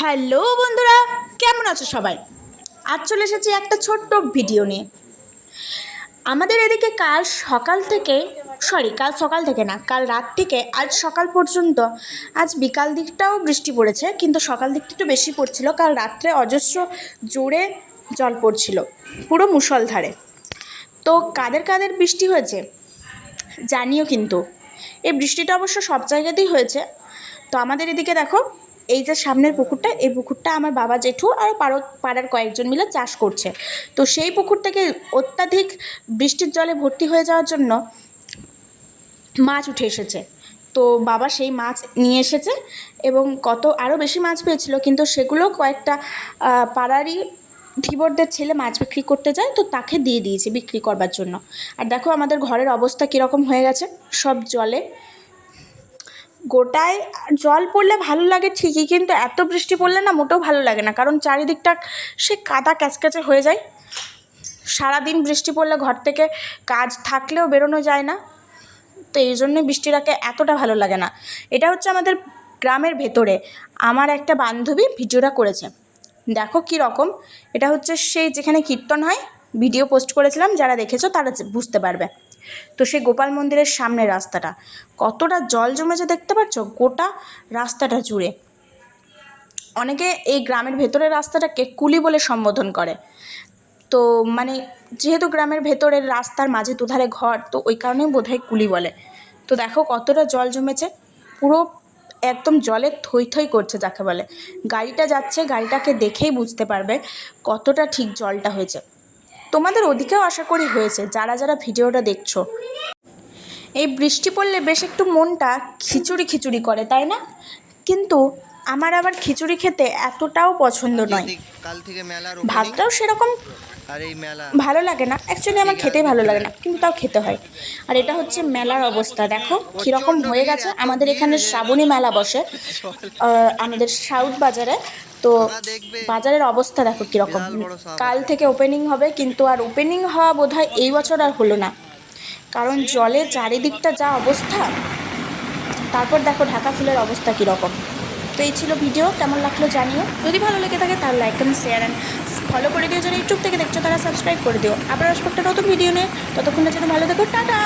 Hello বন্ধুরা, কেমন আছো সবাই? আজ চলে এসেছি একটা ছোট্ট ভিডিও নিয়ে। আমাদের এদিকে কাল সকাল থেকে কাল রাত থেকে আজ সকাল পর্যন্ত, আজ বিকাল দিকটাও বৃষ্টি পড়েছে, কিন্তু সকাল দিকটা একটু বেশি পড়ছিল। কাল রাত্রে অজস্র জোরে জল পড়ছিল, পুরো মুষলধারে। তো কাদের কাদের বৃষ্টি হয়েছে জানিও কিন্তু। এই বৃষ্টিটা অবশ্য সব জায়গাতেই হয়েছে। তো আমাদের এদিকে দেখো, এই যে সামনের পুকুরটা, এই পুকুরটা আমার বাবা জেঠু আর পাড়ার কয়েকজন মিলে চাষ করছে। তো সেই পুকুর থেকে অত্যাধিক বৃষ্টির জলে ভর্তি হয়ে যাওয়ার জন্য মাছ উঠে এসেছে। তো বাবা সেই মাছ নিয়ে এসেছে এবং আরও বেশি মাছ পেয়েছিল, কিন্তু সেগুলো কয়েকটা পাড়ারই ধীবরদের ছেলে মাছ বিক্রি করতে যায়, তো তাকে দিয়ে দিয়েছে বিক্রি করবার জন্য। আর দেখো আমাদের ঘরের অবস্থা কীরকম হয়ে গেছে, সব জলে গোটায়। জল পড়লে ভালো লাগে ঠিকই, কিন্তু এত বৃষ্টি পড়লে না মোটেও ভালো লাগে না, কারণ চারিদিকটা সে কাদা ক্যাচক্যাচে হয়ে যায়। সারাদিন বৃষ্টি পড়লে ঘর থেকে কাজ থাকলেও বেরোনো যায় না, তো এই জন্যে বৃষ্টিটাকে এতটা ভালো লাগে না। এটা হচ্ছে আমাদের গ্রামের ভেতরে। আমার একটা বান্ধবী ভিডিওটা করেছে, দেখো কী রকম। এটা হচ্ছে সেই যেখানে কীর্তন হয়, ভিডিও পোস্ট করেছিলাম, যারা দেখেছো তারা বুঝতে পারবে। তো সেই গোপাল মন্দিরের সামনের রাস্তাটা কতটা জল জমেছে দেখতে পাচ্ছ, গোটা রাস্তাটা জুড়ে। অনেকে এই গ্রামের ভেতরের রাস্তাটাকে কুলি বলে সম্বোধন করে। তো মানে যেহেতু গ্রামের ভেতরের রাস্তার মাঝে দুধারে ঘর, তো ওই কারণেই বোধহয় কুলি বলে। তো দেখো কতটা জল জমেছে, পুরো একদম জলে থই থই করছে যাকে বলে। গাড়িটা যাচ্ছে, গাড়িটাকে দেখেই বুঝতে পারবে কতটা ঠিক জলটা হয়েছে। তোমাদের ওদিকেও আশা করি হয়েছে, যারা যারা ভিডিওটা দেখছো। এই বৃষ্টি পড়লে বেশ একটু মনটা খিচুড়ি খিচুড়ি করে, তাই না? কিন্তু আমার আবার খিচুড়ি খেতে এতটাও পছন্দ নয়, ভাতটাও সেরকম ভালো লাগে না। অ্যাকচুয়ালি আমার খেতেই ভালো লাগে না, কিন্তু তাও খেতে হয়। আর এটা হচ্ছে মেলার অবস্থা, দেখো কীরকম হয়ে গেছে। আমাদের এখানে শ্রাবণী মেলা বসে আমাদের সাউথ বাজারে। তো বাজারের অবস্থা দেখো কীরকম। কাল থেকে ওপেনিং হবে, কিন্তু আর ওপেনিং হওয়া বোধহয় এই বছর আর হলো না, কারণ জলে চারিদিকটা যা অবস্থা। তারপর দেখো ঢাকা ফুলের অবস্থা কীরকম। তো এই ছিল ভিডিও, কেমন লাগলো জানিও। যদি ভালো লেগে থাকে তাহলে like and share and follow করে দিও। যারা ইউটিউব থেকে দেখছো তারা সাবস্ক্রাইব করে দিও। আবার আসবো একটা নতুন ভিডিও নিয়ে, ততক্ষণের জন্য ভালো থেকো, টাটা।